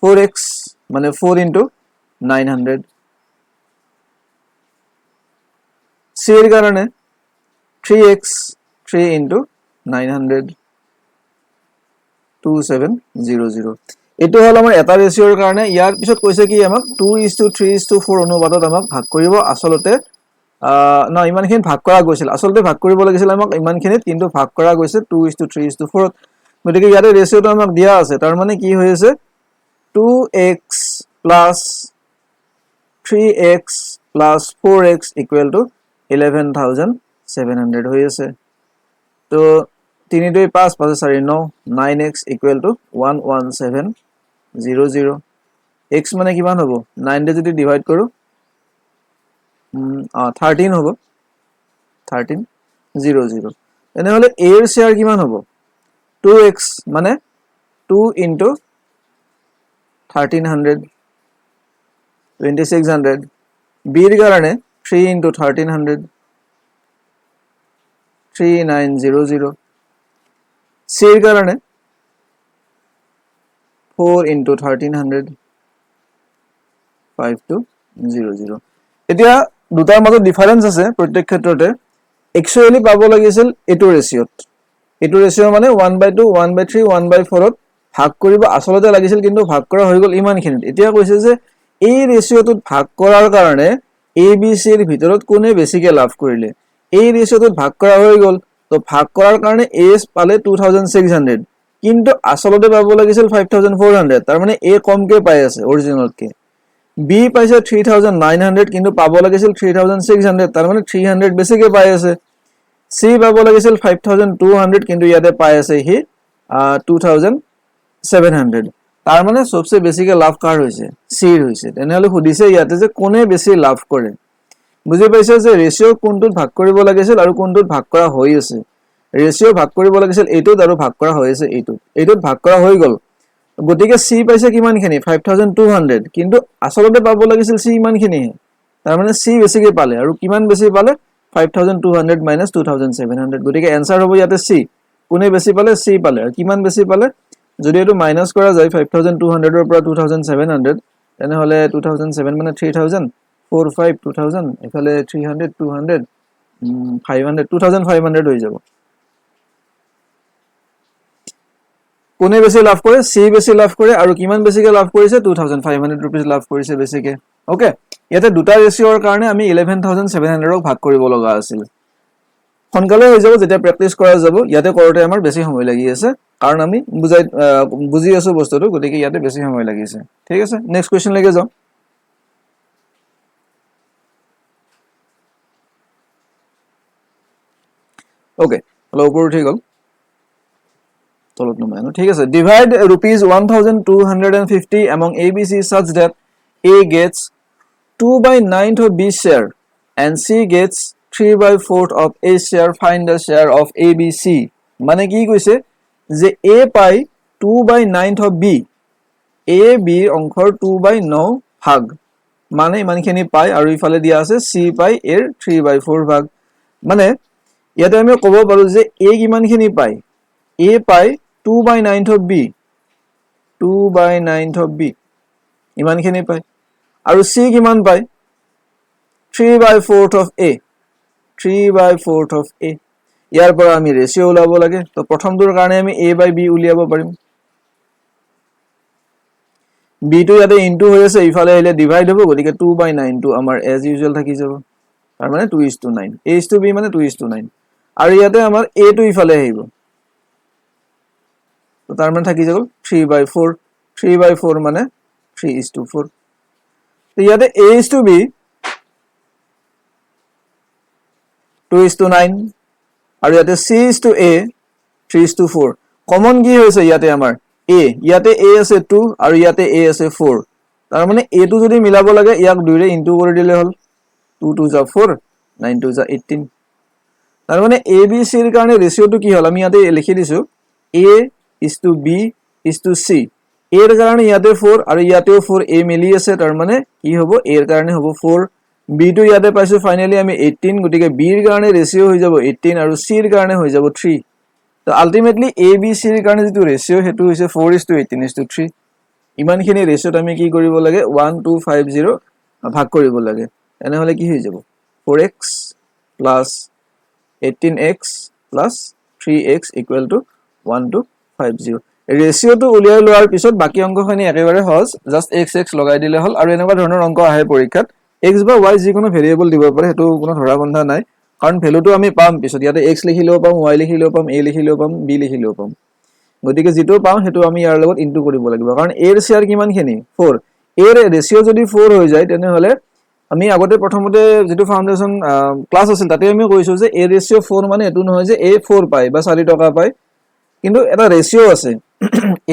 4x মানে 4 into 900 c এৰ কাৰণে 3x 3 into 900 2700 এটো হল আমাৰ এটা ৰেচিঅৰ কাৰণে ইয়াৰ পিছত কৈছে কি আমাক 2:3:4 অনুপাতত আমাক ভাগ কৰিব আসলতে না ইমানখিনি ভাগ কৰা গৈছিল আসলতে ভাগ কৰিব লাগিছিল আমাক ইমানখিনিত কিন্তু ভাগ কৰা গৈছে 2:3:4 গতিকে ইয়াতে ৰেচিঅটো আমাক দিয়া আছে তাৰ মানে কি হৈ আছে 2x plus 3x plus 4x equal to 11700 হৈ আছে তো 3 2 5 5 4 9 9x equal to 11700 x মানে কিমান হ'ব 9 দে যদি ডিভাইড কৰো 13 হ'ব 1300 এনে হলে a এর শেয়ার কিমান হ'ব 2x মানে 2 into 1300 2600 b এর কারণে 3 into 1300 3900 c এর কারণে 4 into 1300 5200 এতিয়া দুটাৰ মাজত ডিফাৰেন্স আছে প্ৰত্যেক ক্ষেত্ৰতে একচুয়ালি পাব লাগিছিল এটো ৰেচিঅ মানে 1/2 1/3 1/4 ত ভাগ কৰিব আসলতে লাগিছিল কিন্তু ভাগ কৰা হৈ গল ইমানখিনিত এতিয়া কৈছে যে এই ৰেচিঅটোত ভাগ কৰাৰ কাৰণে a b c এৰ ভিতৰত কোনে বেছিকে লাভ কৰিলে এই ৰেচিঅটোত ভাগ কৰা হৈ গল তো ভাগ কৰাৰ কাৰণে a পালে 2600 কিন্তু আসলতে পাব লাগিছিল 5400 তাৰ মানে a কমকে পাই আছে অৰিজিনালতকে b পাইছে 3900 কিন্তু পাব লাগিছিল 3600 তাৰ মানে 300 বেছিকে পাই আছে c পাব লাগিছিল 5200 কিন্তু ইয়াতে পাই আছে হি 2700 তাৰ মানে সবচে বেছিকে লাভ কাৰ হৈছে c হৈছে তেনেহলে সুধিছে ইয়াতে যে কোনে বেছি লাভ কৰে বুজি পাইছে যে ৰেচিঅ কোনটোত ভাগ কৰিব লাগিছিল আৰু কোনটোত ভাগ কৰা হৈ আছে ৰেচিঅ ভাগ কৰিব লাগিছিল এইটোত আৰু ভাগ কৰা হৈ আছে এইটোত ভাগ কৰা হৈ গল গটিকে c পাইছে কিমানখিনি 5200 কিন্তু আসলতে পাব লাগিছিল c ইমানখিনি তাৰ মানে c বেছিকে পালে আৰু কিমান বেছি পালে 5200 minus 2700 গটিকে आंसर হ'ব ইয়াতে c কোনে বেছি পালে c পালে আৰু কিমান বেছি পালে যদি এটো মাইনাস কৰা যায় 5200 ৰ পৰা 2700 তেনে হলে 2007 মানে 3000 45 2000 এফালে 300 200 500 2500 হৈ যাব কোনে বেছি লাভ কৰে c বেছি লাভ কৰে আৰু কিমান বেছিকে লাভ কৰিছে 2500 रुपीस লাভ কৰিছে বেছিকে ওকে ইয়াতে দুটা ৰেচিঅৰ কাৰণে আমি 11700 ক ভাগ কৰিব লগা আছিল সোনকালে হৈ যাব যেতিয়া প্ৰেক্টিস কৰা যাব ইয়াতে কৰোতে আমাৰ বেছি সময় লাগি আছে কাৰণ আমি বুজি আছো বস্তুটো গতিকে ইয়াতে বেছি সময় লাগিছে ঠিক আছে নেক্সট কোৱেশ্চন লৈকে যাও ওকে হলো ওপৰ উঠি গল তলত নমানো ঠিক আছে divide rupees 1250 among ABC such that A gets 2/9 of B share and C gets 3/4 of A share find the share of ABC মানে কি কৈছে যে A পাই 2/9 of B A B অংকৰ 2/9 ভাগ মানে ইমানখিনি পাই আৰু ইফালে দিয়া আছে C পাই এৰ 3/4 ভাগ মানে ইয়াতে আমি ক'ব পাৰো যে A কিমানখিনি পাই A পাই 2/9 of B 2/9 of B ইমানখিনি পাই আৰু C কিমান পাই 3/4 of A 3/4 of A ইয়াৰ পৰা আমি ৰেচিঅ উলাব লাগে তো প্ৰথমটোৰ কাৰণে আমি A/B উলিয়াব পাৰিম B টো ইয়াতে ইনটু হৈ আছে ইফালে হলে ডিভাইড হ'ব গতিকে 2/9 টো আমাৰ এজ ইউজুয়াল থাকি যাব তাৰ মানে 2:9 a:b মানে 2:9 আৰু ইয়াতে আমাৰ a টো ইফালে আহিব তো তাৰ মানে থাকি যাব 3/4 3/4 মানে 3:4 তো ইয়াতে a:b 2:9 আৰু ইয়াতে c:a 3:4 কমন কি হৈছে ইয়াতে আমাৰ a ইয়াতে a আছে 2 আৰু ইয়াতে a আছে 4 তাৰ মানে a টো যদি মিলাব লাগে ইয়াক 2 ৰে ইনটু কৰি দিলে হল 2 2 যা 4 9 2 যা 18 তাৰ মানে a b c ৰ কাৰণে ৰেশিওটো কি হল আমি ইয়াতে লিখি দিছো a:b:c a ৰ কাৰণে ইয়াতে 4 আৰু ইয়াতেও 4 a মিলি আছে তাৰ মানে কি হ'ব a ৰ কাৰণে হ'ব 4 b টো ইয়াতে পাইছো ফাইনালি আমি 18 গটিকে b ৰ কাৰণে ৰেশিও হৈ যাব 18 আৰু c ৰ কাৰণে হৈ যাব 3 তো আলটিমেটলি a b c ৰ কাৰণে যেটো ৰেশিও হেতু হৈছে 4:18:3 ইমানখিনি ৰেশিওত আমি কি কৰিব লাগে 1250 ভাগ কৰিব লাগে এনে হলে কি হৈ যাব 4x plus 18x plus 3x equal to 1250 ৰেশিওটো উলিয়াই লোৱাৰ পিছত বাকি অংকখিনি একেবাৰে সহজ জাস্ট x x লগাই দিলে হল আৰু এনেকুৱা ধৰণৰ অংক আহে পৰীক্ষাত x বা y যিকোনো ভেৰিয়েবল দিব পাৰে হেতু কোনো ধৰা বন্ধা নাই কাৰণ ভ্যালুটো আমি পাম পিছত ইয়াতে x লিখিলেও পাম y লিখিলেও পাম a লিখিলেও পাম b লিখিলেও পাম গতিকে যেটো পাম হেতু আমি ইয়াৰ লগত ইনটু কৰিব লাগিব কাৰণ a ৰ শেয়াৰ কিমানখিনি 4 a ৰ ৰেশিও যদি 4 হৈ যায় তেনে হলে আমি আগতে প্ৰথমতে যেটো ফাউন্ডেশন ক্লাস আছিল তাতে আমি কৈছো যে a ৰেশিও 4 মানে এটো নহয় যে a 4 পায় বা 4 টকা পায় কিন্তু এটা ৰেশিও আছে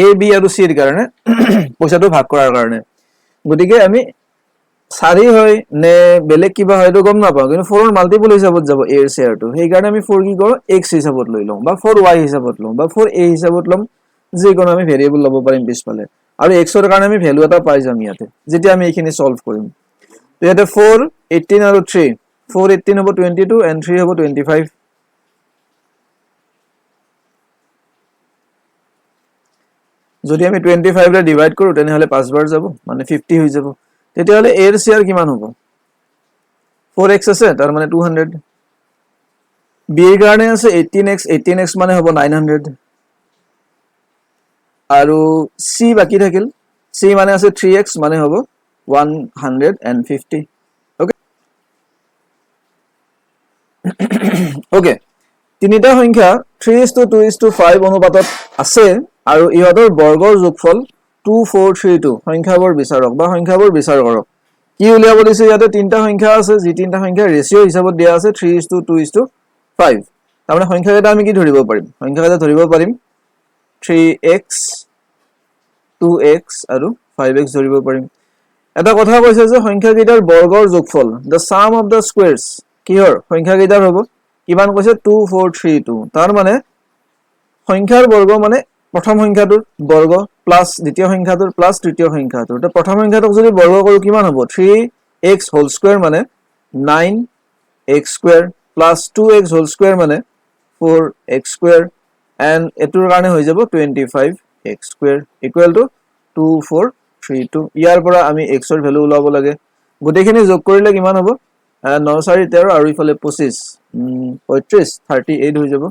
a b আৰু c ৰ কাৰণে পইচাটো ভাগ কৰাৰ কাৰণে গতিকে আমি 4 হয় নে বেলেগ কিবা হয়তো গম নাপাও কিন্তু 4 ৰ মাল্টিপল হিচাপত যাব a ৰ শেয়াৰটো সেই কাৰণে আমি 4 কি কৰো x হিচাপত লৈ লম বা 4y হিচাপত লম বা 4a হিচাপত লম যে কোনো আমি ভেৰিয়েবল লব পাৰিম পিছফালে আৰু x ৰ কাৰণে আমি ভ্যালু এটা পাই যাম ইয়াতে যেতিয়া আমি এইখিনি সলভ কৰিম তো ইয়াতে 4 18 আৰু 3 4 18 হ'ব 22 and 3 হ'ব 25 যদি আমি 25 ৰে ডিভাইড কৰো তেনে হলে 5 বাৰ যাব মানে 50 হৈ যাব তেতিয়া হলে a ৰ শেয়াৰ কিমান হ'ব 4x আছে তাৰ মানে 200 b ৰ কাৰণে আছে 18x মানে হ'ব 900 আৰু c বাকি থাকিল c মানে আছে 3x মানে হ'ব 150 ওকে ওকে তিনিটা সংখ্যা 3:2:5 অনুপাতত আছে আৰু ইহতৰ বৰ্গৰ যোগফল 2432 সংখ্যাবোৰ বিচাৰক বা সংখ্যাবোৰ বিচাৰ কৰক কি উলিয়াব দিছে ইয়াতে তিনটা সংখ্যা আছে যি তিনটা সংখ্যা ৰেশিও হিচাপত দিয়া আছে 3:2:5 তাৰ মানে সংখ্যা এটা আমি কি ধৰিব পাৰিম সংখ্যা এটা ধৰিব পাৰিম 3x 2x আৰু 5x ধৰিব পাৰিম এটা কথা কৈছে যে সংখ্যা কেইটাৰ বৰ্গৰ যোগফল the sum of the squares কিহৰ সংখ্যা কেইটাৰ হ'ব কিমান কৈছে 2432 তাৰ মানে সংখ্যাৰ বৰ্গ মানে প্ৰথম সংখ্যাটোৰ বৰ্গ প্লাস দ্বিতীয় সংখ্যাটোৰ প্লাস তৃতীয় সংখ্যাটোৰ তো প্ৰথম সংখ্যাটোক যদি বৰ্গ কৰো কিমান হ'ব 3x হোল স্কয়াৰ মানে 9x square plus 2x whole square মানে 4x স্কয়াৰ and এটোৰ কাৰণে হৈ যাব 25x স্কয়াৰ ইকুৱেল টু 2432 ইয়াৰ পৰা আমি x ৰ ভ্যালু উলাব লাগে গোটেইখিনি যোগ কৰিলে কিমান হ'ব 9 4 13 আৰু ইফালে 25 35 38 হৈ যাব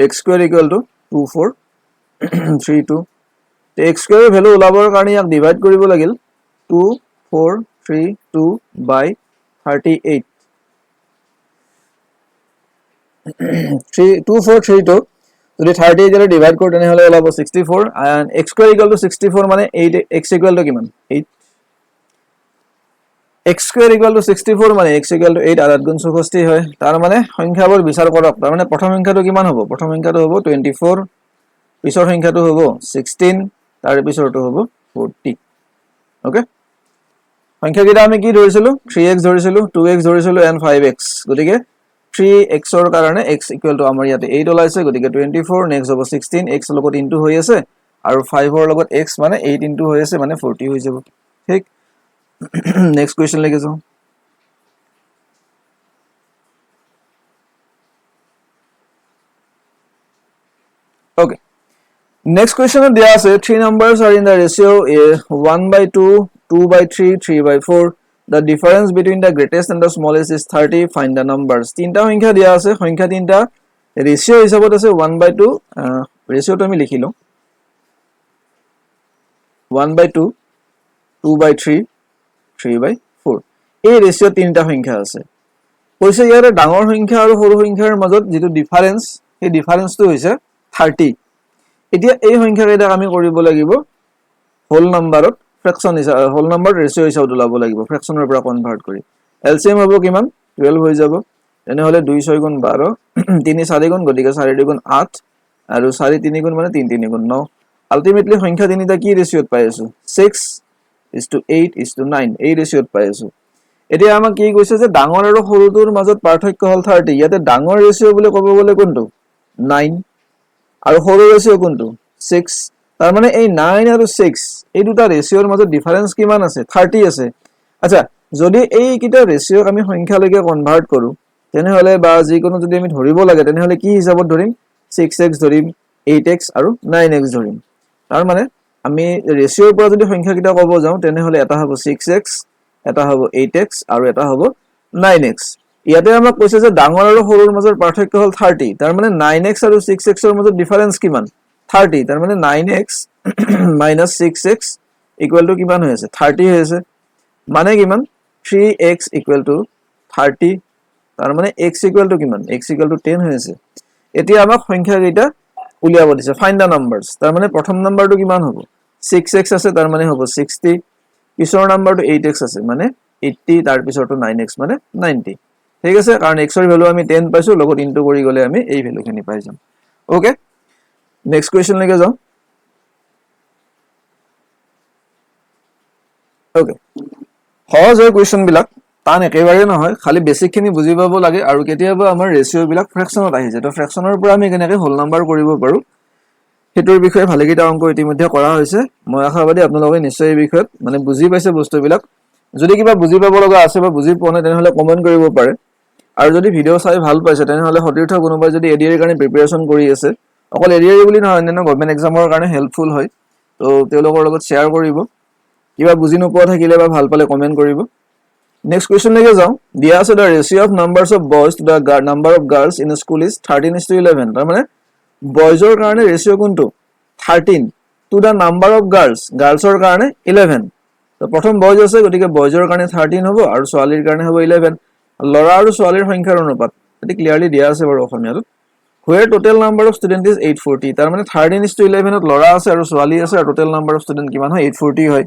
x square equal to 2432 তে x square ৰ ভ্যালু উলাবৰ কাৰণে ইয়াক ডিভাইড কৰিব লাগিল 2432 by 38 2432 যদি 38 এৰে ডিভাইড কৰো তেনে হলে ওলাব 64 and x square equal to 64 মানে 8 x equal to কিমান 8 x square equal to 64 মানে x equal to 8 আধাত গুণ 64 হয় তাৰ মানে সংখ্যাবোৰ বিচাৰ কৰক তাৰ মানে প্ৰথম সংখ্যাটো কিমান হ'ব প্ৰথম সংখ্যাটো হ'ব 24 পিছৰ সংখ্যাটো হ'ব 16 তাৰ পিছৰটো হ'ব 40 ওকে সংখ্যা কেইটা আমি কি ধৰিছিলো 3x ধৰিছিলো 2x ধৰিছিলো and 5x গতিকে 3x ৰ কাৰণে x equal to আমাৰ ইয়াতে 8 ওলাইছে গতিকে 24 নেক্সট হ'ব 16 x লগত ইনটু হৈ আছে আৰু 5 ৰ লগত x মানে 8 ইনটু হৈ আছে মানে 40 হৈ যাব ঠিক next question लेके जाओ okay next question में दिया है three numbers are in the ratio 1/2 2/3 3/4 the difference between the greatest and the smallest is 30 find the numbers तीनटा संख्या दिया है संख्या तीनटा ratio हिसाबत আছে 1/2 ratio तो আমি লিখি লো 1/2 2/3 3/4 এই ৰেচিঅ' তিনিটা সংখ্যা আছে কৈছে ইয়াৰে ডাঙৰ সংখ্যা আৰু সৰু সংখ্যাৰ মাজত যেটো ডিফাৰেন্স এই ডিফাৰেন্সটো হৈছে 30 এতিয়া এই সংখ্যাকেইটাক আমি কৰিব লাগিব হোল নাম্বাৰত ফ্ৰেকশন হিচাপে হোল নাম্বাৰ ৰেচিঅ' হিচাপে ওলাব লাগিব ফ্ৰেকশনৰ পৰা কনভাৰ্ট কৰি এলসিএম হ'ব কিমান 12 হৈ যাব তেনে হলে 2 6 গুণ 12 3 4 গুণ গতিকে 4 2 গুণ 8 আৰু 4 3 গুণ মানে 3 3 গুণ 9 আলটিমেটলি সংখ্যা তিনিটা কি ৰেচিঅ'ত পাই আছো 6:8:9 এই ৰেচিঅ'ত পাই আছো এতিয়া আমাক কি কৈছে যে ডাঙৰ আৰু সৰুটোৰ মাজত পাৰ্থক্য হল 30 ইয়াতে ডাঙৰ ৰেচিঅ' বুলি ক'ব গলে কোনটো 9 আৰু সৰু ৰেচিঅ' কোনটো 6 তাৰ মানে এই 9 আৰু 6 এই দুটা ৰেচিঅ'ৰ মাজত ডিফাৰেন্স কিমান আছে 30 আছে আচ্ছা যদি এই কিটা ৰেচিঅ'ক আমি সংখ্যালৈকে কনভাৰ্ট কৰো তেনে হলে বা যিকোনো যদি আমি ধৰিব লাগে তেনে হলে কি হিচাপত ধৰিম 6x ধৰিম 8x আৰু 9x ধৰিম তাৰ মানে আমি ৰেচিঅ'ৰ পৰা যদি সংখ্যা কিটা ক'ব যাও তেনে হলে এটা হ'ব 6x এটা হ'ব 8x আৰু এটা হ'ব 9x ইয়াতে আমাক কৈছে যে ডাঙৰ আৰু সৰুৰ মাজৰ পাৰ্থক্য হল 30 তাৰ মানে 9x আৰু 6x ৰ মাজত ডিফাৰেন্স কিমান 30 তাৰ মানে 9x - 6x = কিমান হৈ আছে 30 হৈ আছে মানে কিমান 3x = 30 তাৰ মানে x = কিমান x = 10 হৈ আছে এতিয়া আমাক সংখ্যা কেইটা উলিয়াব দিছে ফাইন্ড দা নাম্বাৰস তাৰ মানে প্ৰথম নাম্বাৰটো কিমান হ'ব 6x আছে তাৰ মানে হ'ব 60 পিছৰ নাম্বাৰটো 8x আছে মানে 80 তাৰ পিছৰটো 9x মানে 90 ঠিক আছে কাৰণ x ৰ ভ্যালু আমি 10 পাইছো লগত ইনটু কৰি গলে আমি এই ভ্যালুখিনি পাই যাম ওকে নেক্সট কোৱেশ্চন লৈকে যাও ওকে সহজ হয় কোৱেশ্চন বিলাক টান একেবাৰে নহয় খালি বেসিক খিনি বুজি পাব লাগে আৰু কেতিয়াবা আমাৰ ৰেচিঅ' বিলাক ফ্ৰেকশনত আহি যায় তো ফ্ৰেকশনৰ পৰা আমি কেনেকৈ হোল নাম্বাৰ কৰিব পাৰো হেতুৰ বিষয়ে ভালেকিটা অংক ইতিমধ্যে কৰা হৈছে মই আশাবাদী আপোনালোকে নিশ্চয় এই বিষয়ত মানে বুজি পাইছে বস্তুবিলাক যদি কিবা বুজি পাব লগা আছে বা বুজি পোৱা নাই তেনেহলে কমেন্ট কৰিব পাৰে আৰু যদি ভিডিও চাই ভাল পাইছে তেনেহলে সতীৰ্থ কোনোবাই যদি এডিআৰ কাৰণে প্ৰিপাৰেচন কৰি আছে অকল এডিআৰ বুলি নহয় অন্যান্য গভৰ্ণমেণ্ট এক্সামৰ কাৰণে হেল্পফুল হয় তো তেওঁলোকৰ লগত শেয়াৰ কৰিব কিবা বুজি নোপোৱা থাকিলে বা ভাল পালে কমেন্ট কৰিব নেক্সট কোৱেশ্চন লৈকে যাও দিয়া আছে the ratio of numbers of boys to the number of girls in a school is 13:11 তাৰ মানে বয়জৰ কাৰণে ৰেচিঅ' কোনটো 13 to the number of girlsৰ কাৰণে 11 তো প্ৰথম বয়জ আছে গতিকে বয়জৰ কাৰণে 13 হ'ব আৰু ছোৱালীৰ কাৰণে হ'ব 11 লৰা আৰু ছোৱালীৰ সংখ্যাৰ অনুপাত এটি ক্লিয়াৰলি দিয়া আছে বাৰু অসমীয়াত where total number of student is 840 তাৰ মানে 13:11 ত লৰা আছে আৰু ছোৱালী আছে আৰু total number of student কিমান হয় 840 হয়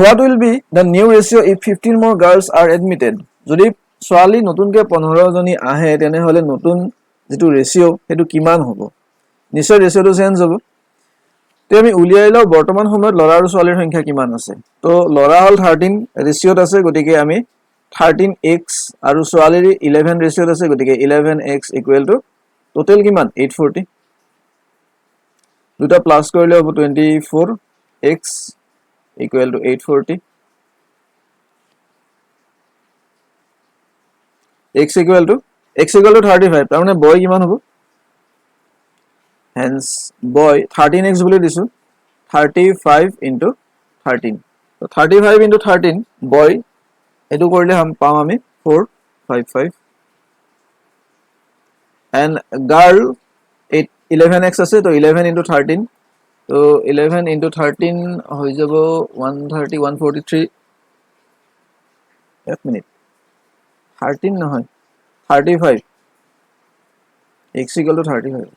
what will be the new ratio if 15 more girls are admitted যদি ছোৱালী নতুনকে 15 জনী আহে তেনে হলে নতুন যেটো ৰেচিঅ হেতু কিমান হ'ব নিশ্চয় ৰেচিঅটো চেঞ্জ হ'ব তে আমি উলিয়াই লও বৰ্তমান সময়ত লৰা আৰু ছোৱালীৰ সংখ্যা কিমান আছে তো লৰা হল 13 ৰেচিঅত আছে গতিকে আমি 13x আৰু ছোৱালীৰ 11 ৰেচিঅত আছে গতিকে 11x = টোটাল কিমান 840 দুটা প্লাস কৰিলে হ'ব 24x = 840 x = 35 তাৰ মানে বয় কিমান হ'ব hence boy 13x বুলি দিছো 35 into 13 so 35 into 13 boy এটো কৰিলে পাম আমি 455 and girl 11x আছে তো 11 into 13 তো 11 into 13 হৈ যাব 130 143 এক মিনিট 13 নহয় 35 x = 35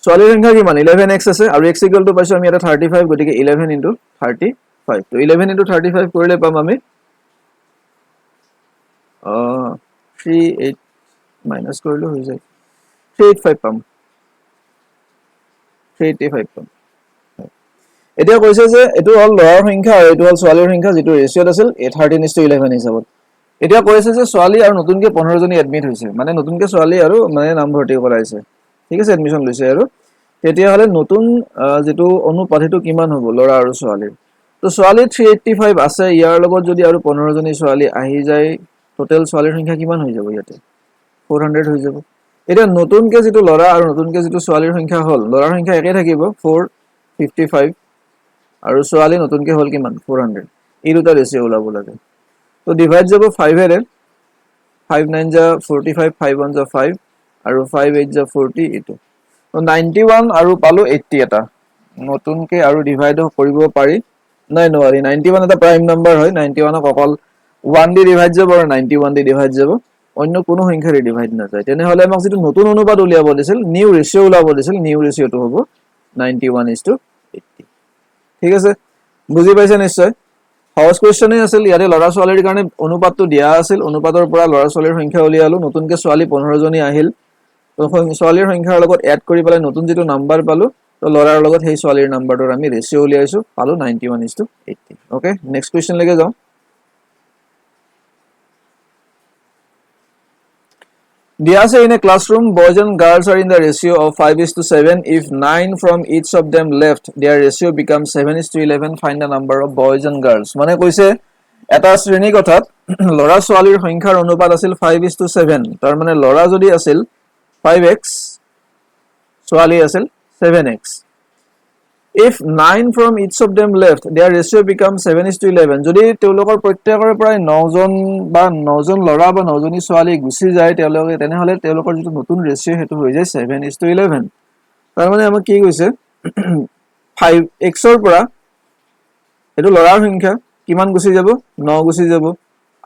ছোৱালীৰ সংখ্যা কিমান 11x আছে আৰু x = পাইছো আমি এটা 35 গতিকে 11 into 35 তো 11 into 35 কৰিলে পাম আমি 38 মাইনাস কৰিলে হৈ যায় 385 পাম 385 পাম এতিয়া কৈছে যে এটো হল লৰাৰ সংখ্যা আৰু এটো হল ছোৱালীৰ সংখ্যা যেটো ৰেচিঅত আছিল 13:11 হিচাপত এতিয়া কৈছে যে ছোৱালী আৰু নতুনকে 15 জনী এডমিট হৈছে মানে নতুনকে ছোৱালী আৰু মানে নাম ভৰ্তি কৰাইছে ঠিক আছে এডমিশন লৈছে আৰু তেতিয়া হলে নতুন যেটো অনুপাত হেতু কিমান হ'ব লৰা আৰু ছোৱালীৰ তো ছোৱালী 385 আছে ইয়াৰ লগত যদি আৰু 15 জনী ছোৱালী আহি যায় টোটাল ছোৱালীৰ সংখ্যা কিমান হৈ যাব ইয়াতে 400 হৈ যাব এতিয়া নতুনকে যেটো লৰা আৰু নতুনকে যেটো ছোৱালীৰ সংখ্যা হল লৰাৰ সংখ্যা একে থাকিব 455 আৰু ছোৱালী নতুনকে হল কিমান 400 এই দুটা ৰেচিঅ ওলাব লাগে তো ডিভাইড যাব 5 এৰে 5 9 যা 45 5 1 যা 5 আৰু 5 8 যা 40 এটো তো 91 আৰু পালো 80 এটা নতুনকে আৰু ডিভাইড কৰিব পাৰি নাই নোৱাৰি 91 এটা প্ৰাইম নাম্বাৰ হয় 91 ক অকল 1 দি ডিভাইড যাব আৰু 91 দি ডিভাইড যাব অন্য কোনো সংখ্যাৰে ডিভাইড নাযায় তেনেহলে আমাক যেটো নতুন অনুপাত উলিয়াব দিছিল নিউ ৰেশিও উলিয়াব দিছিল নিউ ৰেশিওটো হ'ব 91:80 ঠিক আছে বুজি পাইছে নিশ্চয় সহজ কোৱেশ্চনে আছিল ইয়াতে লৰা ছোৱালীৰ কাৰণে অনুপাতটো দিয়া আছিল অনুপাতৰ পৰা লৰা ছোৱালীৰ সংখ্যা উলিয়ালো নতুনকে ছোৱালী 15 জনী আহিল তো ছোৱালীৰ সংখ্যাৰ লগত এড কৰি পেলাই নতুন যেটো নাম্বাৰ পালো তো লৰাৰ লগত সেই ছোৱালীৰ নাম্বাৰটোৰ আমি ৰেশিও উলিয়াইছো পালো 91:80 ওকে নেক্সট কোৱেশ্চন লৈকে যাও দিয়া আছে in a classroom boys and girls are in the ratio of 5:7 if 9 from each of them left their ratio becomes 7:11 find the number of boys and girls মানে কৈছে এটা শ্ৰেণী কথাত লৰা ছোৱালীৰ সংখ্যাৰ অনুপাত আছিল 5:7 তাৰ মানে লৰা যদি আছিল 5x ছোৱালী আছিল 7x if 9 from each of them left their ratio becomes 7:11 যদি তেওঁলোকৰ প্ৰত্যেকৰে প্ৰায় 9 জন বা 9 জন লৰা বা 9 জনী ছোৱালী গুছি যায় তেনেহলে তেওঁলোকৰ যেটো নতুন ৰেশিও হেতু হৈ যায় 7:11 তাৰ মানে আমাক কি কৈছে 5x ৰ পৰা এটো লৰাৰ সংখ্যা কিমান গুছি যাব 9 গুছি যাব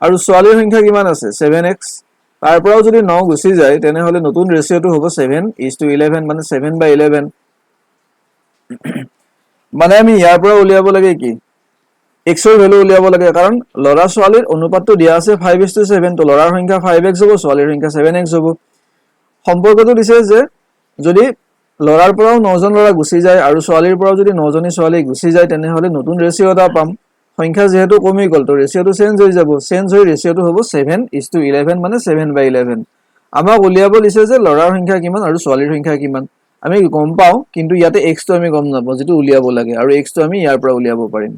আৰু ছোৱালীৰ সংখ্যা কিমান আছে 7x তাৰ পৰাও যদি 9 গুছি যায় তেনেহলে নতুন ৰেশিওটো হ'ব 7:11 মানে 7/11 মানে আমি ইয়াৰ পৰা উলিয়াব লাগে কি x ৰ ভ্যালু উলিয়াব লাগে কাৰণ লৰা ছোৱালীৰ অনুপাতটো দিয়া আছে 5:7 তো লৰাৰ সংখ্যা 5x হ'ব ছোৱালীৰ সংখ্যা 7x হ'ব সম্পৰ্কটো দিছে যে যদি লৰাৰ পৰাও 9 জন লৰা গুছি যায় আৰু ছোৱালীৰ পৰাও যদি 9 জনী ছোৱালী গুছি যায় তেনেহলে নতুন ৰেশিও এটা পাম সংখ্যা যেহেতু কমি গল তো ৰেশিওটো চেঞ্জ হৈ যাব চেঞ্জ হৈ ৰেশিওটো হ'ব 7:11 মানে 7/11 আমাক উলিয়াব দিছে যে লৰাৰ সংখ্যা কিমান আৰু ছোৱালীৰ সংখ্যা কিমান আমি গম পাও কিন্তু ইয়াতে x টো আমি গম নাপাও যেটো উলিয়াব লাগে আৰু x টো আমি ইয়াৰ পৰা উলিয়াব পাৰিম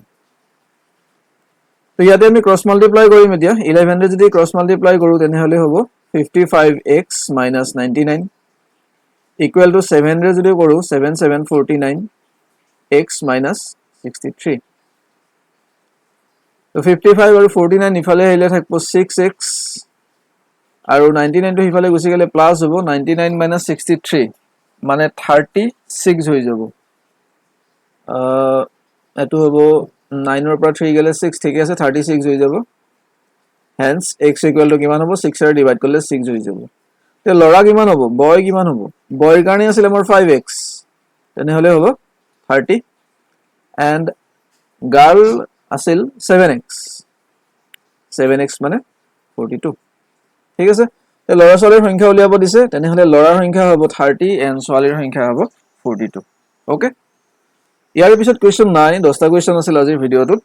তো ইয়াতে আমি ক্ৰস মাল্টিপ্লাই কৰিম এতিয়া 11 ৰে যদি ক্ৰস মাল্টিপ্লাই কৰো তেনেহলে হ'ব 55x - 99 equal to 7 ৰে যদি কৰো 7749 x - 63 তো 55 আৰু 49 ইফালে আহিলে থাকব 6x আৰু 99 টো ইফালে গুছি গলে প্লাস হ'ব 99 - 63 মানে 36 হৈ যাব এটো হ'ব 9 ৰ পৰা 3 গলে 6 ঠিক আছে 36 হৈ যাব hence x equal to কিমান হ'ব 6 ৰে ডিভাইড কৰিলে 6 হৈ যাব তে লৰা কিমান হ'ব বয় কিমান হ'ব বয়ৰ কাৰণে আছিল আমাৰ 5x তেনেহলে হ'ব 30 and girl আছিল 7x মানে 42 ঠিক আছে তে লৰা ছোৱালীৰ সংখ্যা উলিয়াব দিছে তেনেহলে লৰাৰ সংখ্যা হ'ব 30 and ছোৱালীৰ সংখ্যা হ'ব 42 ওকে ইয়াৰ পিছত কোৱেশ্চন নাই 10টা কোৱেশ্চন আছিল আজিৰ ভিডিওটোত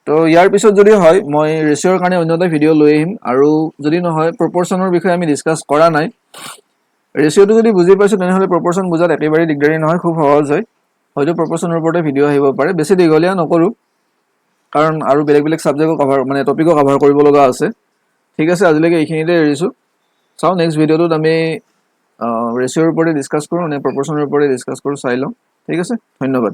তো ইয়াৰ পিছত যদি হয় মই ৰেশিওৰ কাৰণে অন্যটা ভিডিও লৈ আহিম আৰু যদি নহয় প্ৰপৰচনৰ বিষয়ে আমি ডিসকাস কৰা নাই ৰেশিওটো যদি বুজি পাইছো তেনেহলে প্ৰপৰচন বুজাত একেবাৰে দিগদাৰি নহয় খুব সহজ হয় হয়তো প্ৰপৰচনৰ ওপৰতে ভিডিও আহিব পাৰে বেছি দীঘলীয়া নকৰো কাৰণ আৰু বেলেগ বেলেগ সাবজেক্টক কভাৰ মানে টপিকক কভাৰ কৰিব লগা আছে ঠিক আছে আজিলৈকে এইখিনিতে এৰিছো চাও নেক্সট ভিডিওটোত আমি ৰেশিওৰ ওপৰতে ডিসকাস কৰো নে প্ৰপৰচনৰ ওপৰতে ডিসকাস কৰো চাই লওঁ ঠিক আছে ধন্যবাদ